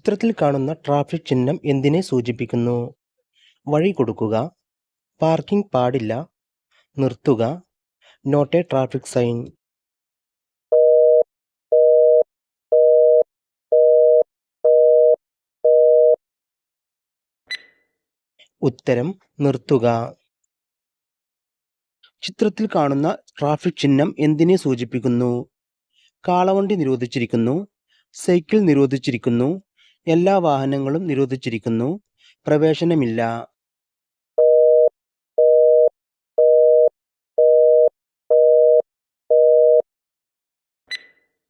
ചിത്രത്തിൽ കാണുന്ന ട്രാഫിക് ചിഹ്നം എന്തിനെ സൂചിപ്പിക്കുന്നു? വഴി കൊടുക്കുക, പാർക്കിംഗ് പാടില്ല, നിർത്തുക, നോട്ട് എ ട്രാഫിക് സൈൻ. ഉത്തരം നിർത്തുക. ചിത്രത്തിൽ കാണുന്ന ട്രാഫിക് ചിഹ്നം എന്തിനെ സൂചിപ്പിക്കുന്നു? കാളവണ്ടി നിരോധിച്ചിരിക്കുന്നു, സൈക്കിൾ നിരോധിച്ചിരിക്കുന്നു, എല്ലാ വാഹനങ്ങളും നിരോധിച്ചിരിക്കുന്നു, പ്രവേശനമില്ല.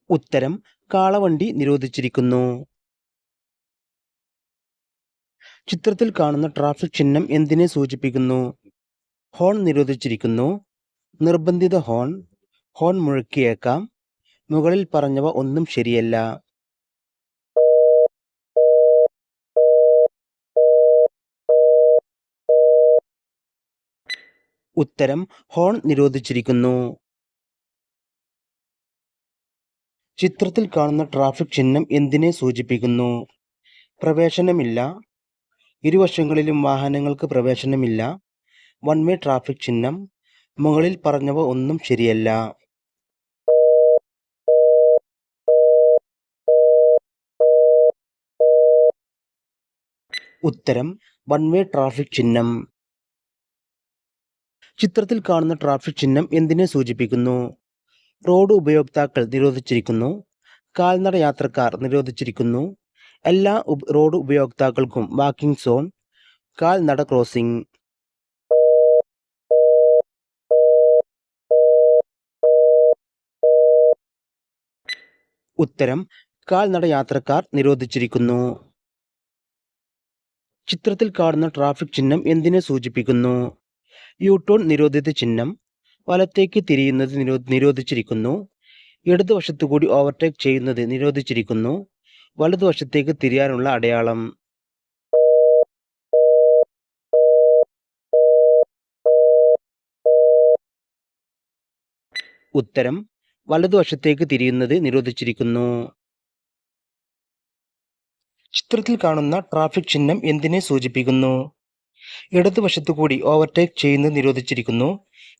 ഉത്തരം കാളവണ്ടി നിരോധിച്ചിരിക്കുന്നു. ചിത്രത്തിൽ കാണുന്ന ട്രാഫിക് ചിഹ്നം എന്തിനെ സൂചിപ്പിക്കുന്നു? ഹോൺ നിരോധിച്ചിരിക്കുന്നു, നിർബന്ധിത ഹോൺ, ഹോൺ മുഴക്കിയേക്കാം, മുകളിൽ പറഞ്ഞവ ഒന്നും ശരിയല്ല. ഉത്തരം ഹോൺ നിരോധിച്ചിരിക്കുന്നു. ചിത്രത്തിൽ കാണുന്ന ട്രാഫിക് ചിഹ്നം എന്തിനെ സൂചിപ്പിക്കുന്നു? പ്രവേശനമില്ല, ഇരുവശങ്ങളിലും വാഹനങ്ങൾക്ക് പ്രവേശനമില്ല, വൺ വേ ട്രാഫിക് ചിഹ്നം, മുകളിൽ പറഞ്ഞവ ഒന്നും ശരിയല്ല. ഉത്തരം വൺ വേ ട്രാഫിക് ചിഹ്നം. ചിത്രത്തിൽ കാണുന്ന ട്രാഫിക് ചിഹ്നം എന്തിനെ സൂചിപ്പിക്കുന്നു? റോഡ് ഉപയോക്താക്കൾ നിരോധിച്ചിരിക്കുന്നു, കാൽനട യാത്രക്കാർ നിരോധിച്ചിരിക്കുന്നു, എല്ലാ റോഡ് ഉപയോക്താക്കൾക്കും വാക്കിംഗ് സോൺ, കാൽനട ക്രോസിംഗ്. ഉത്തരം കാൽനട യാത്രക്കാർ നിരോധിച്ചിരിക്കുന്നു. ചിത്രത്തിൽ കാണുന്ന ട്രാഫിക് ചിഹ്നം എന്തിനെ സൂചിപ്പിക്കുന്നു? യു-ടേൺ നിരോധിത ചിഹ്നം, വലത്തേക്ക് തിരിയുന്നത് നിരോധിച്ചിരിക്കുന്നു, ഇടതുവശത്തുകൂടി ഓവർടേക്ക് ചെയ്യുന്നത് നിരോധിച്ചിരിക്കുന്നു, വലതുവശത്തേക്ക് തിരിയാനുള്ള അടയാളം. ഉത്തരം വലതുവശത്തേക്ക് തിരിയുന്നത് നിരോധിച്ചിരിക്കുന്നു. ചിത്രത്തിൽ കാണുന്ന ട്രാഫിക് ചിഹ്നം എന്തിനെ സൂചിപ്പിക്കുന്നു? ഇടതുവശത്തുകൂടി ഓവർടേക്ക് ചെയ്യുന്നത് നിരോധിച്ചിരിക്കുന്നു,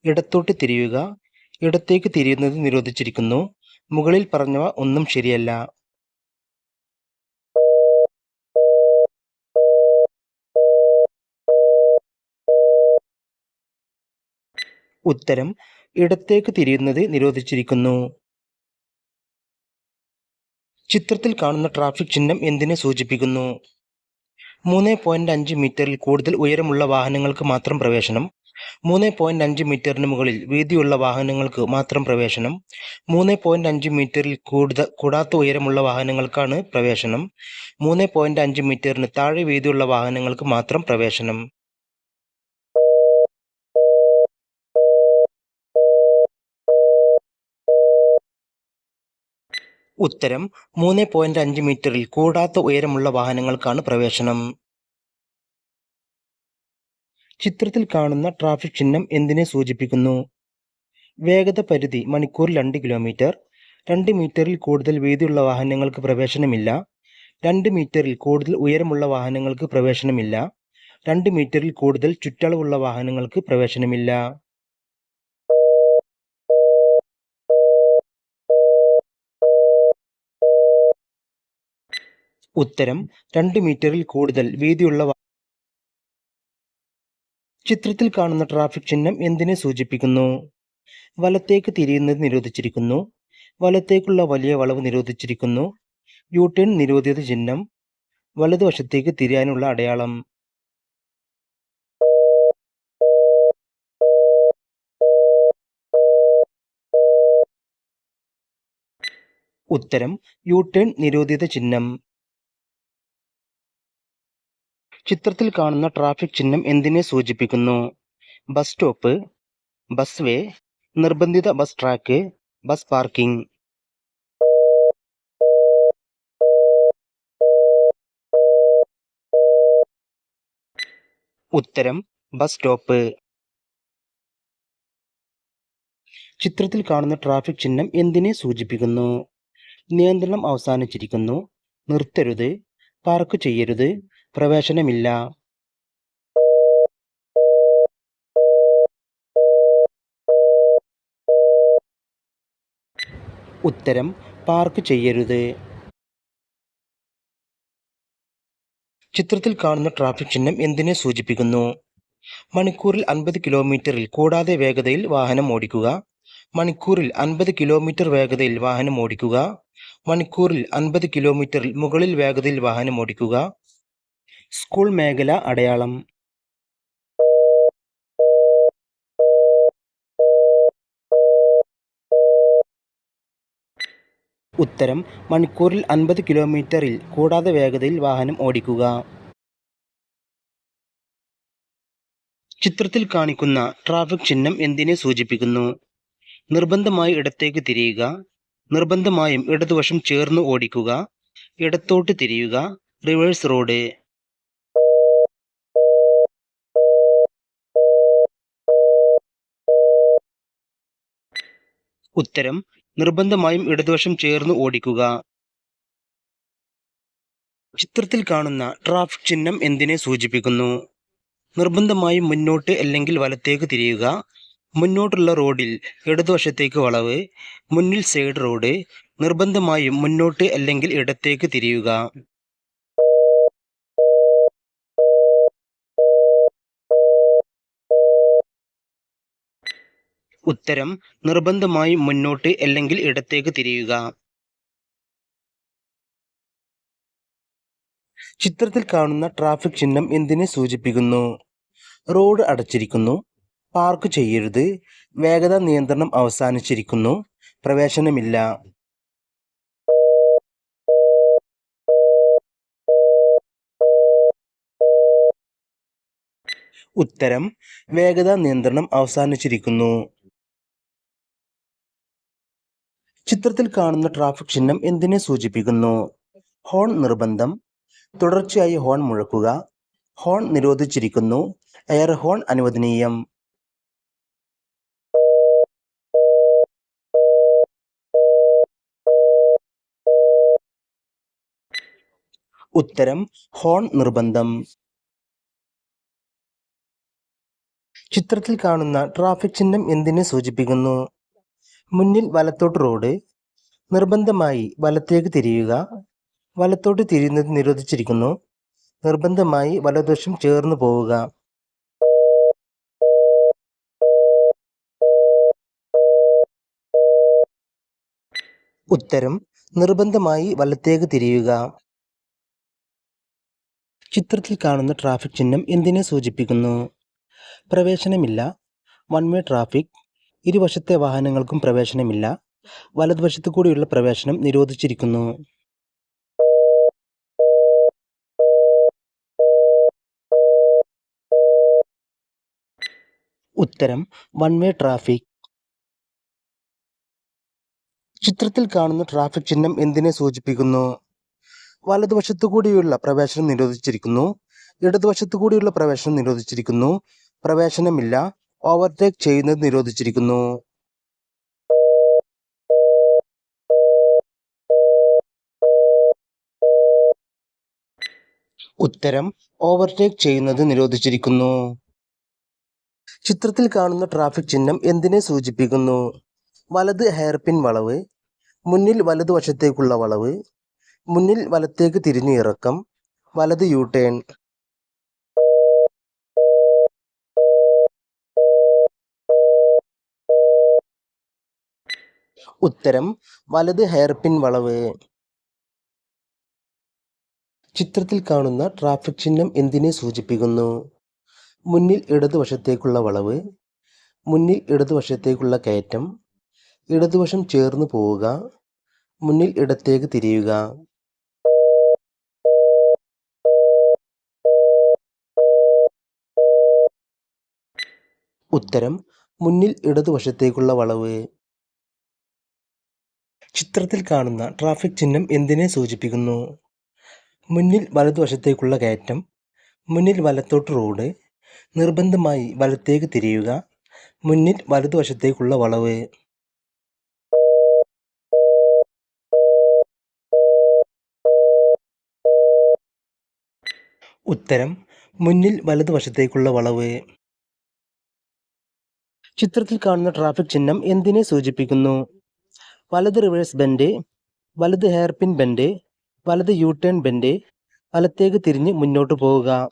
ഇടത്തോട്ട് തിരിയുക, ഇടത്തേക്ക് തിരിയുന്നത് നിരോധിച്ചിരിക്കുന്നു, മുകളിൽ പറഞ്ഞവ ഒന്നും ശരിയല്ല. ഉത്തരം ഇടത്തേക്ക് തിരിയുന്നത് നിരോധിച്ചിരിക്കുന്നു. ചിത്രത്തിൽ കാണുന്ന ട്രാഫിക് ചിഹ്നം എന്തിനെ സൂചിപ്പിക്കുന്നു? 3.5 മീറ്ററിൽ കൂടുതൽ ഉയരമുള്ള വാഹനങ്ങൾക്ക് മാത്രം പ്രവേശനം, 3.5 മീറ്ററിന് മുകളിൽ വീതിയുള്ള വാഹനങ്ങൾക്ക് മാത്രം പ്രവേശനം, 3.5 മീറ്ററിൽ കൂടാത്ത ഉയരമുള്ള വാഹനങ്ങൾക്കാണ് പ്രവേശനം, 3.5 മീറ്ററിന് താഴെ വീതിയുള്ള വാഹനങ്ങൾക്ക് മാത്രം പ്രവേശനം. ഉത്തരം 3.5 മീറ്ററിൽ കൂടാത്ത ഉയരമുള്ള വാഹനങ്ങൾക്കാണ് പ്രവേശനം. ചിത്രത്തിൽ കാണുന്ന ട്രാഫിക് ചിഹ്നം എന്തിനെ സൂചിപ്പിക്കുന്നു? വേഗത പരിധി മണിക്കൂറിൽ 2 കിലോമീറ്റർ, 2 മീറ്ററിൽ കൂടുതൽ വീതിയുള്ള വാഹനങ്ങൾക്ക് പ്രവേശനമില്ല, 2 മീറ്ററിൽ കൂടുതൽ ഉയരമുള്ള വാഹനങ്ങൾക്ക് പ്രവേശനമില്ല, 2 മീറ്ററിൽ കൂടുതൽ ചുറ്റളവുള്ള വാഹനങ്ങൾക്ക് പ്രവേശനമില്ല. ഉത്തരം 2 മീറ്ററിൽ കൂടുതൽ വീതിയുള്ള. ചിത്രത്തിൽ കാണുന്ന ട്രാഫിക് ചിഹ്നം എന്തിനെ സൂചിപ്പിക്കുന്നു? വലത്തേക്ക് തിരിയുന്നത് നിരോധിച്ചിരിക്കുന്നു, വലത്തേക്കുള്ള വലിയ വളവ് നിരോധിച്ചിരിക്കുന്നു, യു-ടേൺ നിരോധിത ചിഹ്നം, വലതുവശത്തേക്ക് തിരിയാനുള്ള അടയാളം. ഉത്തരം യു-ടേൺ നിരോധിത ചിഹ്നം. ചിത്രത്തിൽ കാണുന്ന ട്രാഫിക് ചിഹ്നം എന്തിനെ സൂചിപ്പിക്കുന്നു? ബസ് സ്റ്റോപ്പ്, ബസ് വേ, നിർബന്ധിത ബസ് ട്രാക്ക്, ബസ് പാർക്കിംഗ്. ഉത്തരം ബസ് സ്റ്റോപ്പ്. ചിത്രത്തിൽ കാണുന്ന ട്രാഫിക് ചിഹ്നം എന്തിനെ സൂചിപ്പിക്കുന്നു? നിയന്ത്രണം അവസാനിച്ചിരിക്കുന്നു, നിർത്തരുത്, പാർക്ക് ചെയ്യരുത്, പ്രവേശനമില്ല. ഉത്തരം പാർക്ക് ചെയ്യരുത്. ചിത്രത്തിൽ കാണുന്ന ട്രാഫിക് ചിഹ്നം എന്തിനെ സൂചിപ്പിക്കുന്നു? മണിക്കൂറിൽ 50 കിലോമീറ്ററിൽ കൂടാതെ വേഗതയിൽ വാഹനം ഓടിക്കുക. മണിക്കൂറിൽ 50 കിലോമീറ്റർ വേഗതയിൽ വാഹനം ഓടിക്കുക. മണിക്കൂറിൽ 50 കിലോമീറ്ററിൽ മുകളിൽ വേഗതയിൽ വാഹനം ഓടിക്കുക. സ്കൂൾ മേഖല അടയാളം. ഉത്തരം മണിക്കൂറിൽ 50 കിലോമീറ്ററിൽ കൂടാതെ വേഗതയിൽ വാഹനം ഓടിക്കുക. ചിത്രത്തിൽ കാണിക്കുന്ന ട്രാഫിക് ചിഹ്നം എന്തിനെ സൂചിപ്പിക്കുന്നു? നിർബന്ധമായി ഇടത്തേക്ക് തിരിയുക, നിർബന്ധമായും ഇടതുവശം ചേർന്ന് ഓടിക്കുക, ഇടത്തോട്ട് തിരിയുക, റിവേഴ്സ് റോഡ്. ഉത്തരം നിർബന്ധമായും ഇടതുവശം ചേർന്ന് ഓടിക്കുക. ചിത്രത്തിൽ കാണുന്ന ട്രാഫിക് ചിഹ്നം എന്തിനെ സൂചിപ്പിക്കുന്നു? നിർബന്ധമായും മുന്നോട്ട് അല്ലെങ്കിൽ വലത്തേക്ക് തിരിയുക, മുന്നോട്ടുള്ള റോഡിൽ ഇടതുവശത്തേക്ക് വളവ്, മുന്നിൽ സൈഡ് റോഡ്, നിർബന്ധമായും മുന്നോട്ട് അല്ലെങ്കിൽ ഇടത്തേക്ക് തിരിയുക. ഉത്തരം നിർബന്ധമായും മുന്നോട്ട് അല്ലെങ്കിൽ ഇടത്തേക്ക് തിരിയുക. ചിത്രത്തിൽ കാണുന്ന ട്രാഫിക് ചിഹ്നം എന്തിനെ സൂചിപ്പിക്കുന്നു? റോഡ് അടച്ചിരിക്കുന്നു, പാർക്ക് ചെയ്യരുത്, വേഗത നിയന്ത്രണം അവസാനിച്ചിരിക്കുന്നു, പ്രവേശനമില്ല. ഉത്തരം വേഗത നിയന്ത്രണം അവസാനിച്ചിരിക്കുന്നു. ചിത്രത്തിൽ കാണുന്ന ട്രാഫിക് ചിഹ്നം എന്തിനെ സൂചിപ്പിക്കുന്നു? ഹോൺ നിർബന്ധം, തുടർച്ചയായി ഹോൺ മുഴക്കുക, ഹോൺ നിരോധിച്ചിരിക്കുന്നു, എയർ ഹോൺ അനുവദനീയം. ഉത്തരം ഹോൺ നിർബന്ധം. ചിത്രത്തിൽ കാണുന്ന ട്രാഫിക് ചിഹ്നം എന്തിനെ സൂചിപ്പിക്കുന്നു? മുന്നിൽ വലത്തോട്ട് റോഡ്, നിർബന്ധമായി വലത്തേക്ക് തിരിയുക, വലത്തോട്ട് തിരിയുന്നത് നിരോധിച്ചിരിക്കുന്നു, നിർബന്ധമായി വലതുവശം ചേർന്ന് പോവുക. ഉത്തരം നിർബന്ധമായി വലത്തേക്ക് തിരിയുക. ചിത്രത്തിൽ കാണുന്ന ട്രാഫിക് ചിഹ്നം എന്തിനെ സൂചിപ്പിക്കുന്നു? പ്രവേശനമില്ല, വൺ വേ ട്രാഫിക്, ഇരുവശത്തെ വാഹനങ്ങൾക്കും പ്രവേശനമില്ല, വലതുവശത്തു കൂടിയുള്ള പ്രവേശനം നിരോധിച്ചിരിക്കുന്നു. ഉത്തരം വൺ വേ ട്രാഫിക്. ചിത്രത്തിൽ കാണുന്ന ട്രാഫിക് ചിഹ്നം എന്തിനെ സൂചിപ്പിക്കുന്നു? വലതുവശത്തു കൂടിയുള്ള പ്രവേശനം നിരോധിച്ചിരിക്കുന്നു, ഇടതുവശത്തു കൂടിയുള്ള പ്രവേശനം നിരോധിച്ചിരിക്കുന്നു, പ്രവേശനമില്ല, ഓവർടേക്ക് ചെയ്യുന്നത് നിരോധിച്ചിരിക്കുന്നു. ഉത്തരം ഓവർടേക്ക് ചെയ്യുന്നത് നിരോധിച്ചിരിക്കുന്നു. ചിത്രത്തിൽ കാണുന്ന ട്രാഫിക് ചിഹ്നം എന്തിനെ സൂചിപ്പിക്കുന്നു? വലത് ഹെയർപിൻ വളവ്, മുന്നിൽ വലതുവശത്തേക്കുള്ള വളവ്, മുന്നിൽ വലത്തേക്ക് തിരിഞ്ഞ് ഇറക്കം, വലത് യു ടേൺ. ഉത്തരം വലത് ഹെയർപിൻ വളവ്. ചിത്രത്തിൽ കാണുന്ന ട്രാഫിക് ചിഹ്നം എന്തിനെ സൂചിപ്പിക്കുന്നു? മുന്നിൽ ഇടതുവശത്തേക്കുള്ള വളവ്, മുന്നിൽ ഇടതുവശത്തേക്കുള്ള കയറ്റം, ഇടതുവശം ചേർന്ന് പോവുക, മുന്നിൽ ഇടത്തേക്ക് തിരിയുക. ഉത്തരം മുന്നിൽ ഇടതുവശത്തേക്കുള്ള വളവ്. ചിത്രത്തിൽ കാണുന്ന ട്രാഫിക് ചിഹ്നം എന്തിനെ സൂചിപ്പിക്കുന്നു? മുന്നിൽ വലതുവശത്തേക്കുള്ള കയറ്റം, മുന്നിൽ വലത്തോട്ട് റോഡ്, നിർബന്ധമായി വലത്തേക്ക് തിരിയുക, മുന്നിൽ വലതുവശത്തേക്കുള്ള വളവ്. ഉത്തരം മുന്നിൽ വലതുവശത്തേക്കുള്ള വളവ്. ചിത്രത്തിൽ കാണുന്ന ട്രാഫിക് ചിഹ്നം എന്തിനെ സൂചിപ്പിക്കുന്നു? വലത് റിവേഴ്സ് ബെൻഡ്, വലത് ഹെയർപിൻ ബെൻഡ്, വലത് യു ടേൺ ബെൻഡ്, വലത്തേക്ക് തിരിഞ്ഞ് മുന്നോട്ട് പോവുക.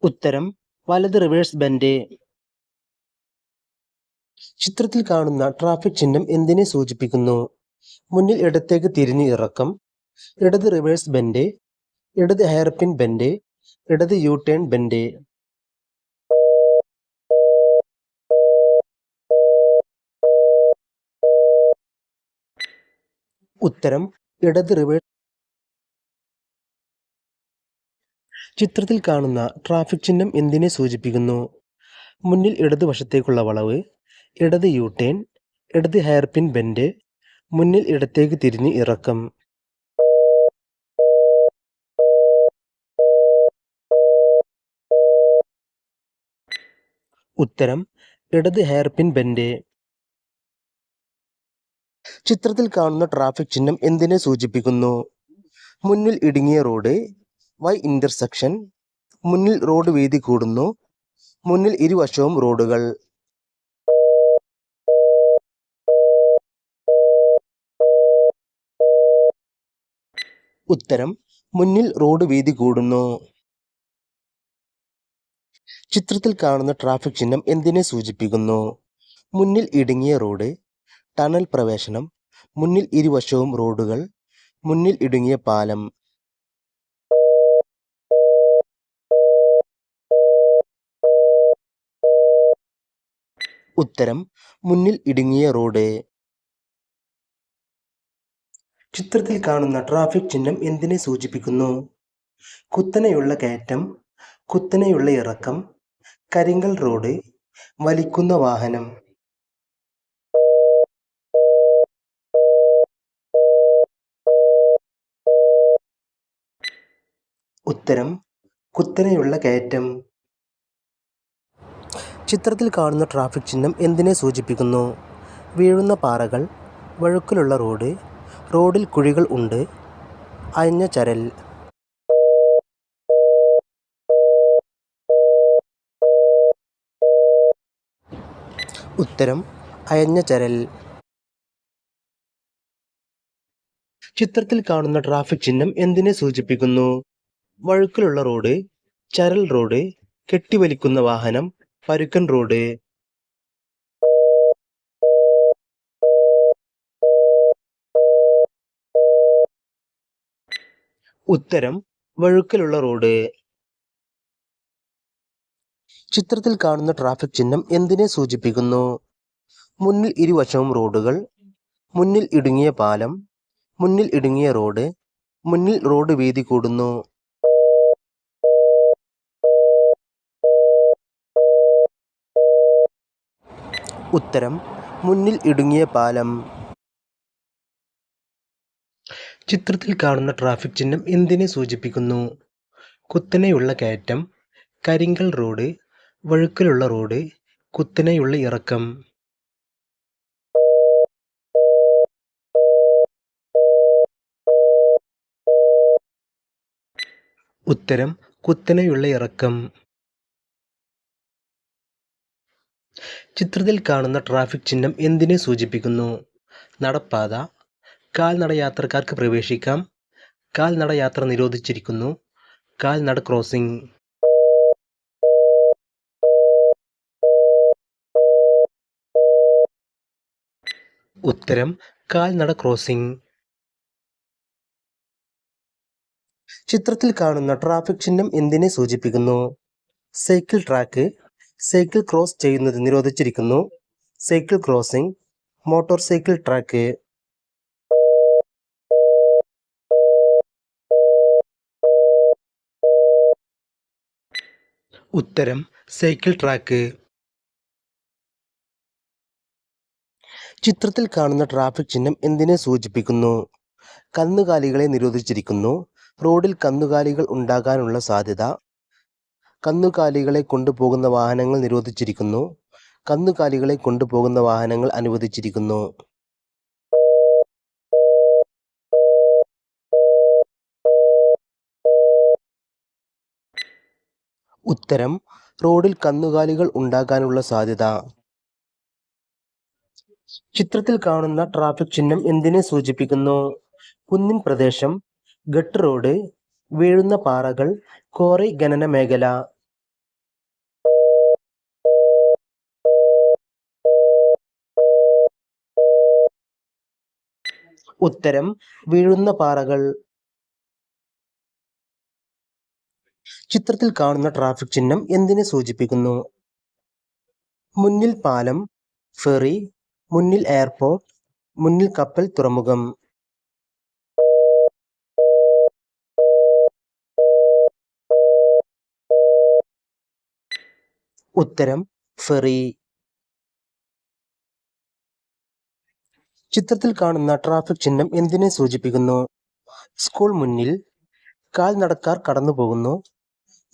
ഉത്തരം വലത് റിവേഴ്സ് ബെൻഡ്. ചിത്രത്തിൽ കാണുന്ന ട്രാഫിക് ചിഹ്നം എന്തിനെ സൂചിപ്പിക്കുന്നു? മുന്നിൽ ഇടത്തേക്ക് തിരിഞ്ഞ് ഇറക്കം, ഇടത് റിവേഴ്സ് ബെൻഡ്, ഇടത് ഹെയർപിൻ ബെൻഡ്, ഇടത് യു ടേൺ ബെൻഡ്. ഉത്തരം ഇടത് റിവേഴ്സ്. ചിത്രത്തിൽ കാണുന്ന ട്രാഫിക് ചിഹ്നം എന്തിനെ സൂചിപ്പിക്കുന്നു? മുന്നിൽ ഇടതുവശത്തേക്കുള്ള വളവ്, ഇടത് യു ടേൺ, ഇടത് ഹെയർപിൻ ബെൻഡ്, മുന്നിൽ ഇടത്തേക്ക് തിരിഞ്ഞ് ഇറക്കം. ഉത്തരം ഇടത് ഹെയർപിൻ ബെൻഡ്. ചിത്രത്തിൽ കാണുന്ന ട്രാഫിക് ചിഹ്നം എന്തിനെ സൂചിപ്പിക്കുന്നു? മുന്നിൽ ഇടുങ്ങിയ റോഡ്, വൈ ഇന്റർസെക്ഷൻ, മുന്നിൽ റോഡ് വീതി കൂടുന്നു, മുന്നിൽ ഇരുവശവും റോഡുകൾ. ഉത്തരം മുന്നിൽ റോഡ് വീതി കൂടുന്നു. ചിത്രത്തിൽ കാണുന്ന ട്രാഫിക് ചിഹ്നം എന്തിനെ സൂചിപ്പിക്കുന്നു? മുന്നിൽ ഇടുങ്ങിയ റോഡ്, ടണൽ പ്രവേശനം, മുന്നിൽ ഇരുവശവും റോഡുകൾ, മുന്നിൽ ഇടുങ്ങിയ പാലം. ഉത്തരം മുന്നിൽ ഇടുങ്ങിയ റോഡ്. ചിത്രത്തിൽ കാണുന്ന ട്രാഫിക് ചിഹ്നം എന്തിനെ സൂചിപ്പിക്കുന്നു? കുത്തനെയുള്ള കയറ്റം, കുത്തനെയുള്ള ഇറക്കം, കരിങ്കൽ റോഡ്, വലിക്കുന്ന വാഹനം. ഉത്തരം കുത്തനെയുള്ള കയറ്റം. ചിത്രത്തിൽ കാണുന്ന ട്രാഫിക് ചിഹ്നം എന്തിനെ സൂചിപ്പിക്കുന്നു? വീഴുന്ന പാറകൾ, വഴുക്കലുള്ള റോഡ്, റോഡിൽ കുഴികൾ ഉണ്ട്, അയഞ്ഞ ചരൽ. ഉത്തരം അയഞ്ഞ ചരൽ. ചിത്രത്തിൽ കാണുന്ന ട്രാഫിക് ചിഹ്നം എന്തിനെ സൂചിപ്പിക്കുന്നു? വഴുക്കലുള്ള റോഡ്, ചരൽ റോഡ്, കെട്ടിവലിക്കുന്ന വാഹനം, പരുക്കൻ റോഡ്. ഉത്തരം വഴുക്കലുള്ള റോഡ്. ചിത്രത്തിൽ കാണുന്ന ട്രാഫിക് ചിഹ്നം എന്തിനെ സൂചിപ്പിക്കുന്നു? മുന്നിൽ ഇരുവശവും റോഡുകൾ, മുന്നിൽ ഇടുങ്ങിയ പാലം, മുന്നിൽ ഇടുങ്ങിയ റോഡ്, മുന്നിൽ റോഡ് വീതി കൂടുന്നു. ഉത്തരം മുന്നിൽ ഇടുങ്ങിയ പാലം. ചിത്രത്തിൽ കാണുന്ന ട്രാഫിക് ചിഹ്നം എന്തിനെ സൂചിപ്പിക്കുന്നു? കുത്തനെയുള്ള കയറ്റം, കരിങ്കൽ റോഡ്, വഴുക്കലുള്ള റോഡ്, കുത്തനെയുള്ള ഇറക്കം. ഉത്തരം കുത്തനെയുള്ള ഇറക്കം. ചിത്രത്തിൽ കാണുന്ന ട്രാഫിക് ചിഹ്നം എന്തിനെ സൂചിപ്പിക്കുന്നു? നടപ്പാത, കാൽനട യാത്രക്കാർക്ക് പ്രവേശിക്കാം, കാൽനട യാത്ര നിരോധിച്ചിരിക്കുന്നു, കാൽനട ക്രോസിംഗ്. ഉത്തരം കാൽനട ക്രോസിംഗ്. ചിത്രത്തിൽ കാണുന്ന ട്രാഫിക് ചിഹ്നം എന്തിനെ സൂചിപ്പിക്കുന്നു? സൈക്കിൾ ട്രാക്ക്, സൈക്കിൾ ക്രോസ് ചെയ്യുന്നത് നിരോധിച്ചിരിക്കുന്നു, cycle crossing, motor cycle track. ഉത്തരം സൈക്കിൾ ട്രാക്ക്. ചിത്രത്തിൽ കാണുന്ന ട്രാഫിക് ചിഹ്നം എന്തിനെ സൂചിപ്പിക്കുന്നു? കന്നുകാലികളെ നിരോധിച്ചിരിക്കുന്നു, റോഡിൽ കന്നുകാലികൾ ഉണ്ടാകാനുള്ള സാധ്യത, കന്നുകാലികളെ കൊണ്ടുപോകുന്ന വാഹനങ്ങൾ നിരോധിച്ചിരിക്കുന്നു, കന്നുകാലികളെ കൊണ്ടുപോകുന്ന വാഹനങ്ങൾ അനുവദിച്ചിരിക്കുന്നു. ഉത്തരം റോഡിൽ കന്നുകാലികൾ ഉണ്ടാകാനുള്ള സാധ്യത. ചിത്രത്തിൽ കാണുന്ന ട്രാഫിക് ചിഹ്നം എന്തിനെ സൂചിപ്പിക്കുന്നു? കുന്നിൻ പ്രദേശം, ഗട്ട് റോഡ്, വീഴുന്ന പാറകൾ, ക്വാറി ഖനന മേഖല. ഉത്തരം വീഴുന്ന പാറകൾ. ചിത്രത്തിൽ കാണുന്ന ട്രാഫിക് ചിഹ്നം എന്തിനെ സൂചിപ്പിക്കുന്നു? മുന്നിൽ പാലം, ഫെറി, മുന്നിൽ എയർപോർട്ട്, മുന്നിൽ കപ്പൽ തുറമുഖം. ഉത്തരം ഫെറി. ചിത്രത്തിൽ കാണുന്ന ട്രാഫിക് ചിഹ്നം എന്തിനെ സൂചിപ്പിക്കുന്നു? സ്കൂൾ മുന്നിൽ, കാൽനടക്കാർ കടന്നു പോകുന്നു,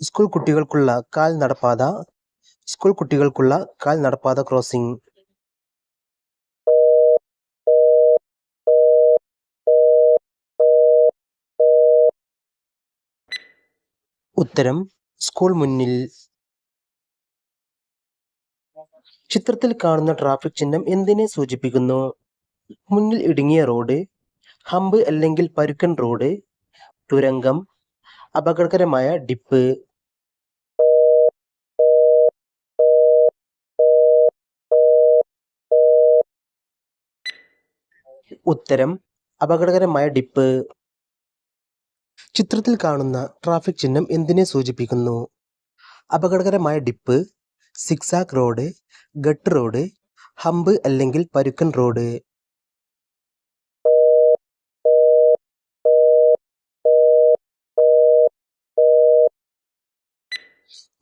സ്കൂൾ കുട്ടികൾക്കുള്ള കാൽനടപ്പാത, സ്കൂൾ കുട്ടികൾക്കുള്ള കാൽനടപ്പാത ക്രോസിംഗ്. ഉത്തരം സ്കൂൾ മുന്നിൽ. ചിത്രത്തിൽ കാണുന്ന ട്രാഫിക് ചിഹ്നം എന്തിനെ സൂചിപ്പിക്കുന്നു? മുന്നിൽ ഇടുങ്ങിയ റോഡ്, ഹമ്പ് അല്ലെങ്കിൽ പരുക്കൻ റോഡ്, തുരങ്കം, അപകടകരമായ ഡിപ്പ്. ഉത്തരം അപകടകരമായ ഡിപ്പ്. ചിത്രത്തിൽ കാണുന്ന ട്രാഫിക് ചിഹ്നം എന്തിനെ സൂചിപ്പിക്കുന്നു? അപകടകരമായ ഡിപ്പ്, സിക്സാക് റോഡ്, ഗട്ട് റോഡ്, ഹമ്പ് അല്ലെങ്കിൽ പരുക്കൻ റോഡ്.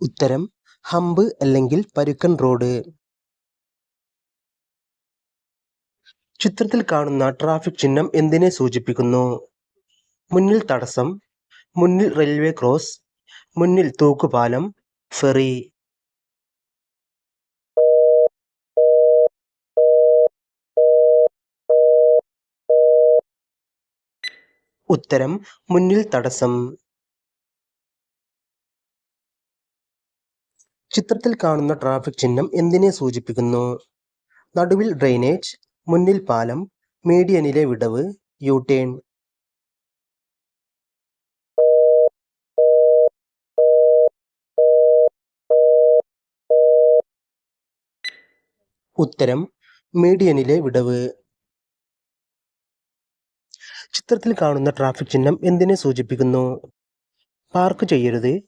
ഉത്തരം ഹമ്പ് അല്ലെങ്കിൽ പരുക്കൻ റോഡ്. ചിത്രത്തിൽ കാണുന്ന ട്രാഫിക് ചിഹ്നം എന്തിനെ സൂചിപ്പിക്കുന്നു? മുന്നിൽ തടസ്സം, മുന്നിൽ റെയിൽവേ ക്രോസ്, മുന്നിൽ തൂക്കുപാലം, ഫെറി. ഉത്തരം മുന്നിൽ തടസ്സം. ചിത്രത്തിൽ കാണുന്ന ട്രാഫിക് ചിഹ്നം എന്തിനെ സൂചിപ്പിക്കുന്നു? നടുവിൽ ഡ്രെയിനേജ്, മുന്നിൽ പാലം, മീഡിയനിലെ വിടവ്, യു ടേൺ. ഉത്തരം മീഡിയനിലെ വിടവ്. ചിത്രത്തിൽ കാണുന്ന ട്രാഫിക് ചിഹ്നം എന്തിനെ സൂചിപ്പിക്കുന്നു? പാർക്ക് ചെയ്യരുത്,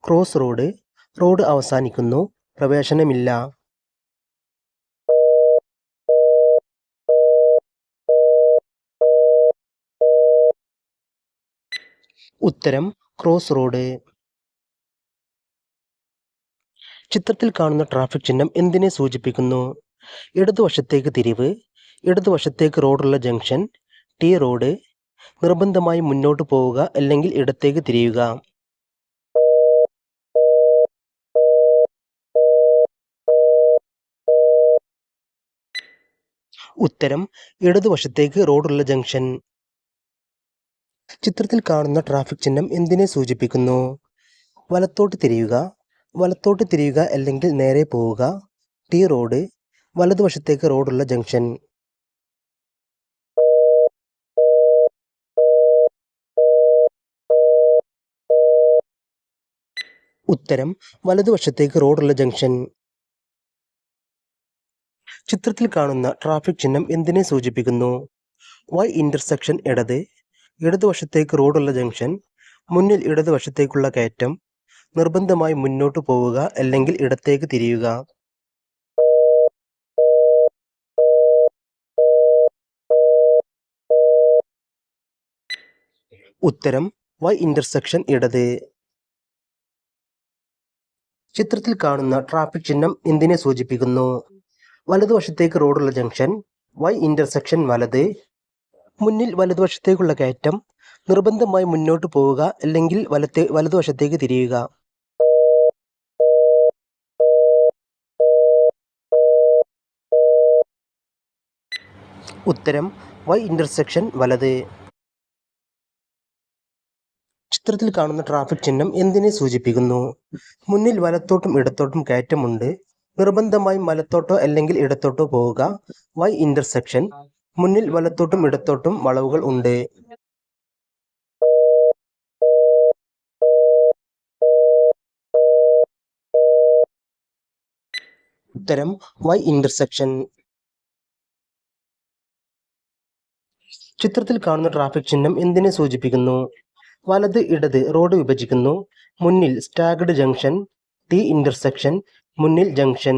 ക്രോസ് റോഡ്, റോഡ് അവസാനിക്കുന്നു, പ്രവേശനമില്ല. ഉത്തരം ക്രോസ് റോഡ്. ചിത്രത്തിൽ കാണുന്ന ട്രാഫിക് ചിഹ്നം എന്തിനെ സൂചിപ്പിക്കുന്നു? ഇടതുവശത്തേക്ക് തിരിവ്, ഇടതുവശത്തേക്ക് റോഡുള്ള ജംഗ്ഷൻ, ടി റോഡ്, നിർബന്ധമായി മുന്നോട്ട് പോവുക അല്ലെങ്കിൽ ഇടത്തേക്ക് തിരിയുക. ഉത്തരം ഇടതുവശത്തേക്ക് റോഡുള്ള ജംഗ്ഷൻ. ചിത്രത്തിൽ കാണുന്ന ട്രാഫിക് ചിഹ്നം എന്തിനെ സൂചിപ്പിക്കുന്നു? വലത്തോട്ട് തിരിയുക, വലത്തോട്ട് തിരിയുക അല്ലെങ്കിൽ നേരെ പോവുക, ടി റോഡ്, വലതുവശത്തേക്ക് റോഡുള്ള ജംഗ്ഷൻ. ഉത്തരം വലതുവശത്തേക്ക് റോഡുള്ള ജംഗ്ഷൻ. ചിത്രത്തിൽ കാണുന്ന ട്രാഫിക് ചിഹ്നം എന്തിനെ സൂചിപ്പിക്കുന്നു? വൈ ഇന്റർസെക്ഷൻ ഇടത്, ഇടതുവശത്തേക്ക് റോഡുള്ള ജംഗ്ഷൻ, മുന്നിൽ ഇടതുവശത്തേക്കുള്ള കയറ്റം, നിർബന്ധമായി മുന്നോട്ട് പോവുക അല്ലെങ്കിൽ ഇടത്തേക്ക് തിരിയുക. ഉത്തരം വൈ ഇന്റർസെക്ഷൻ ഇടത്. ചിത്രത്തിൽ കാണുന്ന ട്രാഫിക് ചിഹ്നം എന്തിനെ സൂചിപ്പിക്കുന്നു? വലതുവശത്തേക്ക് റോഡുള്ള ജംഗ്ഷൻ, വൈ ഇന്റർസെക്ഷൻ വലത്, മുന്നിൽ വലതുവശത്തേക്കുള്ള കയറ്റം, നിർബന്ധമായി മുന്നോട്ട് പോവുക അല്ലെങ്കിൽ വലതുവശത്തേക്ക് തിരിയുക. ഉത്തരം വൈ ഇന്റർസെക്ഷൻ വലത്. ചിത്രത്തിൽ കാണുന്ന ട്രാഫിക് ചിഹ്നം എന്തിനെ സൂചിപ്പിക്കുന്നു? മുന്നിൽ വലത്തോട്ടും ഇടത്തോട്ടും കയറ്റമുണ്ട്. നിർബന്ധമായും വലത്തോട്ടോ അല്ലെങ്കിൽ ഇടത്തോട്ടോ പോവുക. Y intersection. മുന്നിൽ വലത്തോട്ടും ഇടത്തോട്ടും വളവുകൾ ഉണ്ട്. ഉത്തരം വൈ ഇന്റർസെക്ഷൻ. ചിത്രത്തിൽ കാണുന്ന ട്രാഫിക് ചിഹ്നം എന്തിനെ സൂചിപ്പിക്കുന്നു? വലത് ഇടത് റോഡ് വിഭജിക്കുന്നു. മുന്നിൽ സ്റ്റാഗ്ഡ് ജംഗ്ഷൻ. T intersection. മുന്നിൽ ജംഗ്ഷൻ.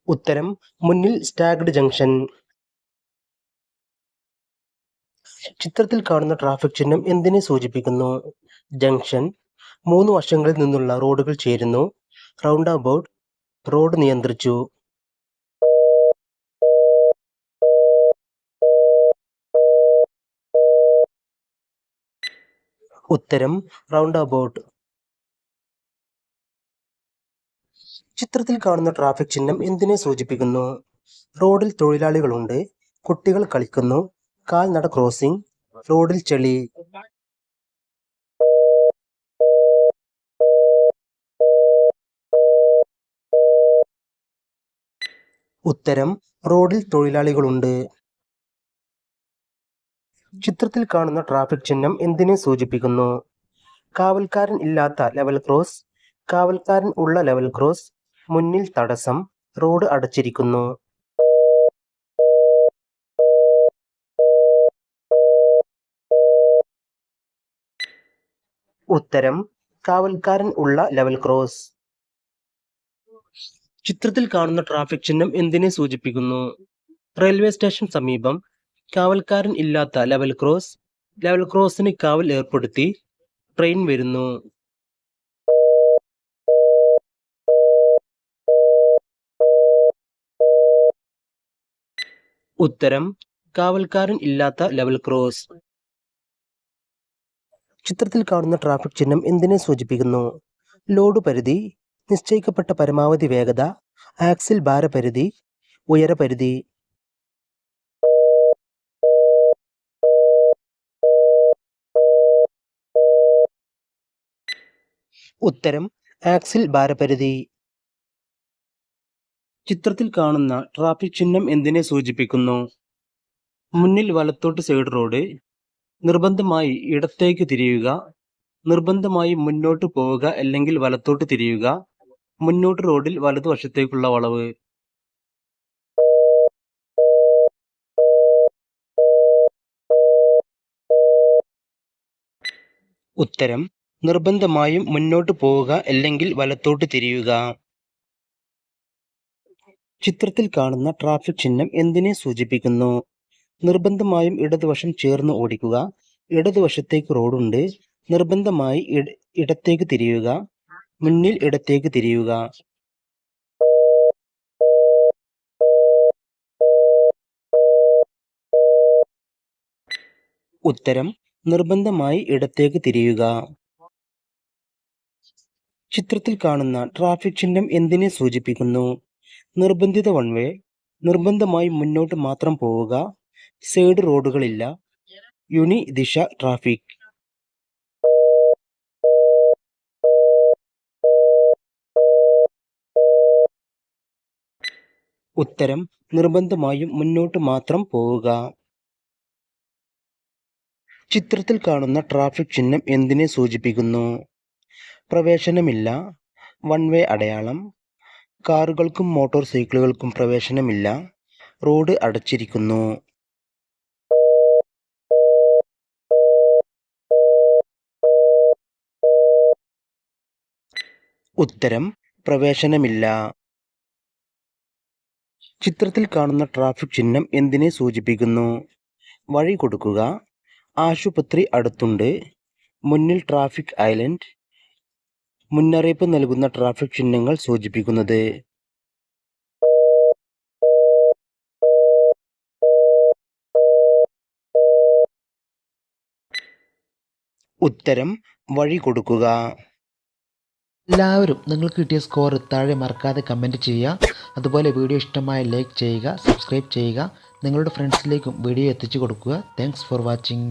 ഉത്തരം മുന്നിൽ സ്റ്റാഗ്ഡ് ജംഗ്ഷൻ. ചിത്രത്തിൽ കാണുന്ന ട്രാഫിക് ചിഹ്നം എന്തിനെ സൂചിപ്പിക്കുന്നു? ജംഗ്ഷൻ. 3 വശങ്ങളിൽ നിന്നുള്ള റോഡുകൾ ചേരുന്നു. Round about. റോഡ് നിയന്ത്രിച്ചു. ഉത്തരം റൗണ്ട് അബൌട്ട്. ചിത്രത്തിൽ കാണുന്ന ട്രാഫിക് ചിഹ്നം എന്തിനെ സൂചിപ്പിക്കുന്നു? റോഡിൽ തൊഴിലാളികളുണ്ട്. കുട്ടികൾ കളിക്കുന്നു. കാൽനട ക്രോസിംഗ്. റോഡിൽ ചെളി. ഉത്തരം റോഡിൽ തൊഴിലാളികളുണ്ട്. ചിത്രത്തിൽ കാണുന്ന ട്രാഫിക് ചിഹ്നം എന്തിനെ സൂചിപ്പിക്കുന്നു? കാവൽക്കാരൻ ഇല്ലാത്ത ലെവൽ ക്രോസ്. കാവൽക്കാരൻ ഉള്ള ലെവൽ ക്രോസ്. മുന്നിൽ തടസ്സം. റോഡ് അടച്ചിരിക്കുന്നു. ഉത്തരം കാവൽക്കാരൻ ഉള്ള ലെവൽ ക്രോസ്. ചിത്രത്തിൽ കാണുന്ന ട്രാഫിക് ചിഹ്നം എന്തിനെ സൂചിപ്പിക്കുന്നു? റെയിൽവേ സ്റ്റേഷൻ സമീപം. കാവൽക്കാരൻ ഇല്ലാത്ത ലെവൽ ക്രോസ്. ലെവൽ ക്രോസിന് കാവൽ ഏർപ്പെടുത്തി. ട്രെയിൻ വരുന്നു. ഉത്തരം കാവൽക്കാരൻ ഇല്ലാത്ത ലെവൽ ക്രോസ്. ചിത്രത്തിൽ കാണുന്ന ട്രാഫിക് ചിഹ്നം എന്തിനെ സൂചിപ്പിക്കുന്നു? ലോഡ് പരിധി. നിശ്ചയിക്കപ്പെട്ട പരമാവധി വേഗത. ആക്സിൽ ഭാരപരിധി. ഉയരപരിധി. ഉത്തരം ആക്സിൽ ഭാരപരിധി. ചിത്രത്തിൽ കാണുന്ന ട്രാഫിക് ചിഹ്നം എന്തിനെ സൂചിപ്പിക്കുന്നു? മുന്നിൽ വലത്തോട്ട് സൈഡ് റോഡ്. നിർബന്ധമായി ഇടത്തേക്ക് തിരിയുക. നിർബന്ധമായി മുന്നോട്ട് പോവുക അല്ലെങ്കിൽ വലത്തോട്ട് തിരിയുക. മുന്നോട്ട് റോഡിൽ വലതുവശത്തേക്കുള്ള വളവ്. ഉത്തരം നിർബന്ധമായും മുന്നോട്ട് പോവുക അല്ലെങ്കിൽ വലത്തോട്ട് തിരിയുക. ചിത്രത്തിൽ കാണുന്ന ട്രാഫിക് ചിഹ്നം എന്തിനെ സൂചിപ്പിക്കുന്നു? നിർബന്ധമായും ഇടതുവശം ചേർന്ന് ഓടിക്കുക. ഇടതുവശത്തേക്ക് റോഡുണ്ട്. നിർബന്ധമായി ഇടത്തേക്ക് തിരിയുക. മുന്നിൽ ഇടത്തേക്ക് തിരിയുക. ഉത്തരം നിർബന്ധമായി ഇടത്തേക്ക് തിരിയുക. ചിത്രത്തിൽ കാണുന്ന ട്രാഫിക് ചിഹ്നം എന്തിനെ സൂചിപ്പിക്കുന്നു? നിർബന്ധിത വൺ വേ. നിർബന്ധമായി മുന്നോട്ട് മാത്രം പോവുക. സൈഡ് റോഡുകളില്ല. യുനി ദിശ ട്രാഫിക്. ഉത്തരം നിർബന്ധമായും മുന്നോട്ട് മാത്രം പോവുക. ചിത്രത്തിൽ കാണുന്ന ട്രാഫിക് ചിഹ്നം എന്തിനെ സൂചിപ്പിക്കുന്നു? പ്രവേശനമില്ല. വൺ വേ അടയാളം. കാറുകൾക്കും മോട്ടോർ സൈക്കിളുകൾക്കും പ്രവേശനമില്ല. റോഡ് അടച്ചിരിക്കുന്നു. ഉത്തരം പ്രവേശനമില്ല. ചിത്രത്തിൽ കാണുന്ന ട്രാഫിക് ചിഹ്നം എന്തിനെ സൂചിപ്പിക്കുന്നു? വഴി കൊടുക്കുക. ആശുപത്രി അടുത്തുണ്ട്. മുന്നിൽ ട്രാഫിക് ഐലൻഡ്. മുന്നറിയിപ്പ് നൽകുന്ന ട്രാഫിക് ചിഹ്നങ്ങൾ സൂചിപ്പിക്കുന്നത്. ഉത്തരം വഴി കൊടുക്കുക. എല്ലാവരും നിങ്ങൾക്ക് കിട്ടിയ സ്കോർ താഴെ മറക്കാതെ കമൻറ്റ് ചെയ്യുക. അതുപോലെ വീഡിയോ ഇഷ്ടമായ ലൈക്ക് ചെയ്യുക, സബ്സ്ക്രൈബ് ചെയ്യുക, നിങ്ങളുടെ ഫ്രണ്ട്സിലേക്കും വീഡിയോ എത്തിച്ചു കൊടുക്കുക. Thanks for watching.